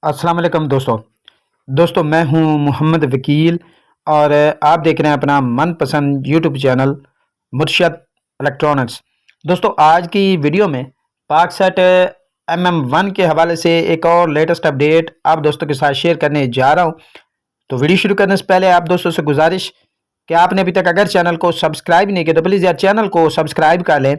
अस्सलाम वालेकुम दोस्तों मैं हूं मोहम्मद वकील और आप देख रहे हैं अपना मनपसंद यूट्यूब चैनल मुर्शद इलेक्ट्रॉनिक्स। दोस्तों आज की वीडियो में पाकसेट MM1 के हवाले से एक और लेटेस्ट अपडेट आप दोस्तों के साथ शेयर करने जा रहा हूं। तो वीडियो शुरू करने से पहले आप दोस्तों से गुजारिश कि आपने अभी तक अगर चैनल को सब्सक्राइब नहीं किया तो प्लीज़ यार चैनल को सब्सक्राइब कर लें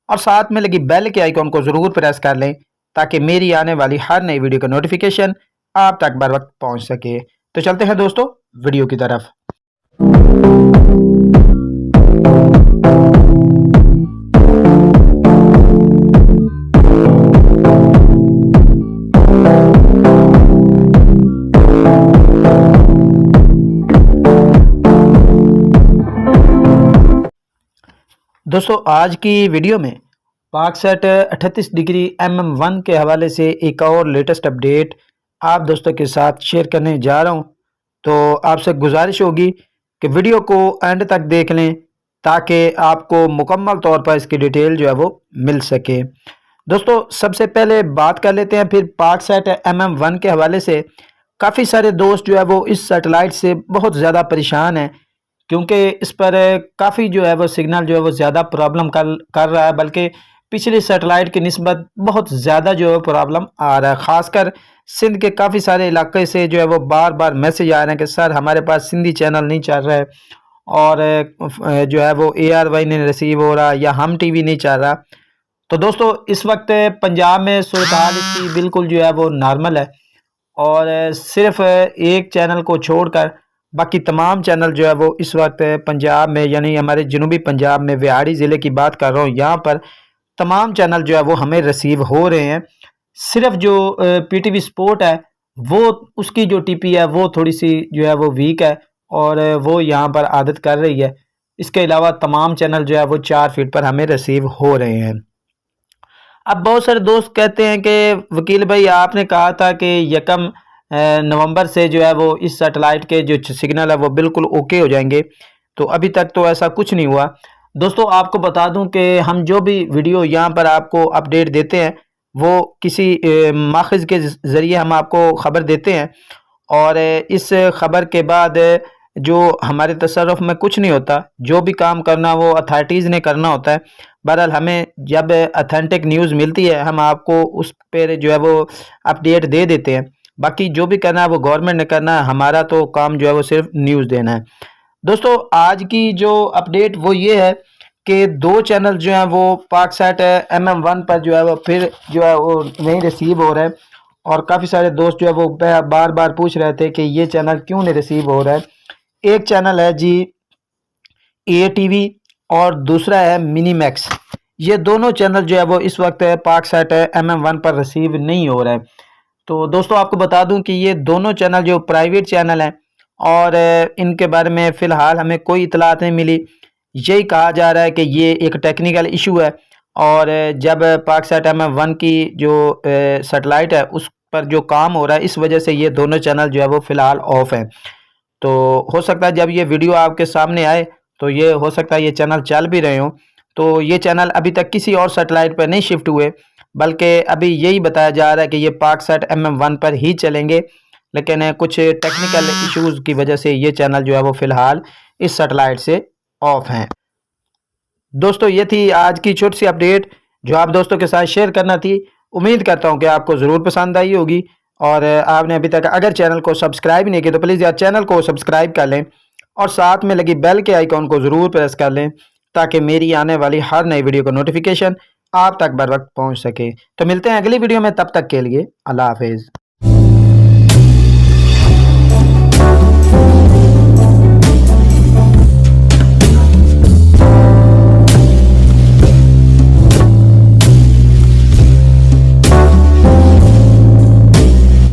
और साथ में लगी बेल के आइकॉन को ज़रूर प्रेस कर लें ताकि मेरी आने वाली हर नई वीडियो का नोटिफिकेशन आप तक बर वक्त पहुंच सके। तो चलते हैं दोस्तों वीडियो की तरफ। दोस्तों आज की वीडियो में पाकसेट 38 डिग्री MM1 के हवाले से एक और लेटेस्ट अपडेट आप दोस्तों के साथ शेयर करने जा रहा हूं। तो आपसे गुजारिश होगी कि वीडियो को एंड तक देख लें ताकि आपको मुकम्मल तौर पर इसकी डिटेल जो है वो मिल सके। दोस्तों सबसे पहले बात कर लेते हैं फिर पाकसेट MM1 के हवाले से। काफ़ी सारे दोस्त जो है वो इस सैटेलाइट से बहुत ज़्यादा परेशान हैं क्योंकि इस पर काफ़ी जो है वो सिग्नल जो है वो ज़्यादा प्रॉब्लम कर रहा है, बल्कि पिछले सैटेलाइट की निस्बत बहुत ज़्यादा जो है प्रॉब्लम आ रहा है। ख़ासकर सिंध के काफ़ी सारे इलाके से जो है वो बार बार मैसेज आ रहे हैं कि सर हमारे पास सिंधी चैनल नहीं चल रहा है और जो है वो ARY नहीं रिसीव हो रहा या हम TV नहीं चल रहा। तो दोस्तों इस वक्त पंजाब में सूरत हाल इसकी बिल्कुल जो है वो नॉर्मल है और सिर्फ एक चैनल को छोड़कर बाकी तमाम चैनल जो है वो इस वक्त पंजाब में यानी हमारे जनूबी पंजाब में व्याड़ी ज़िले की बात कर रहा हूँ, यहाँ पर तमाम चैनल जो है वो हमें रिसीव हो रहे हैं। सिर्फ जो PTV स्पोर्ट है वो उसकी जो TP है वो थोड़ी सी जो है वो वीक है और वो यहाँ पर आदत कर रही है। इसके अलावा तमाम चैनल जो है वो 4 फीट पर हमें रिसीव हो रहे हैं। अब बहुत सारे दोस्त कहते हैं कि वकील भाई आपने कहा था कि यकम नवंबर से जो है वो इस सैटेलाइट के जो सिग्नल है वो बिल्कुल ओके हो जाएंगे, तो अभी तक तो ऐसा कुछ नहीं हुआ। दोस्तों आपको बता दूं कि हम जो भी वीडियो यहाँ पर आपको अपडेट देते हैं वो किसी माखज़ के ज़रिए हम आपको ख़बर देते हैं और इस ख़बर के बाद जो हमारे तसर्रुफ में कुछ नहीं होता, जो भी काम करना वो अथॉरिटीज़ ने करना होता है। बहरहाल हमें जब अथेंटिक न्यूज़ मिलती है हम आपको उस पर जो है वो अपडेट दे देते हैं। बाकी जो भी करना है वो गवर्नमेंट ने करना है, हमारा तो काम जो है वो सिर्फ न्यूज़ देना है। दोस्तों आज की जो अपडेट वो ये है कि 2 चैनल जो हैं वो पाकसेट MM1 पर जो है वो फिर जो है वो नहीं रिसीव हो रहे हैं और काफ़ी सारे दोस्त जो है वो बार बार पूछ रहे थे कि ये चैनल क्यों नहीं रिसीव हो रहा है। एक चैनल है जी ATV और दूसरा है मिनीमैक्स। ये दोनों चैनल जो है वो इस वक्त पाकसेट MM1 पर रिसीव नहीं हो रहा है। तो दोस्तों आपको बता दूं कि ये दोनों चैनल जो प्राइवेट चैनल हैं और इनके बारे में फ़िलहाल हमें कोई इतलात नहीं मिली। यही कहा जा रहा है कि ये एक टेक्निकल इशू है और जब पाकसेट MM1 की जो सैटेलाइट है उस पर जो काम हो रहा है इस वजह से ये दोनों चैनल जो है वो फ़िलहाल ऑफ हैं। तो हो सकता है जब ये वीडियो आपके सामने आए तो ये हो सकता है ये चैनल चल भी रहे हों। तो ये चैनल अभी तक किसी और सैटेलाइट पर नहीं शिफ्ट हुए, बल्कि अभी यही बताया जा रहा है कि ये पाकसेट MM1 पर ही चलेंगे, लेकिन कुछ टेक्निकल इश्यूज़ की वजह से ये चैनल जो है वो फ़िलहाल इस सैटेलाइट से ऑफ हैं। दोस्तों ये थी आज की छोटी सी अपडेट जो आप दोस्तों के साथ शेयर करना थी। उम्मीद करता हूँ कि आपको ज़रूर पसंद आई होगी और आपने अभी तक अगर चैनल को सब्सक्राइब नहीं किया तो प्लीज़ यार चैनल को सब्सक्राइब कर लें और साथ में लगी बेल के आइकॉन को ज़रूर प्रेस कर लें ताकि मेरी आने वाली हर नई वीडियो का नोटिफिकेशन आप तक बर वक्त पहुँच सके। तो मिलते हैं अगली वीडियो में, तब तक के लिए अल्लाह हाफिज़।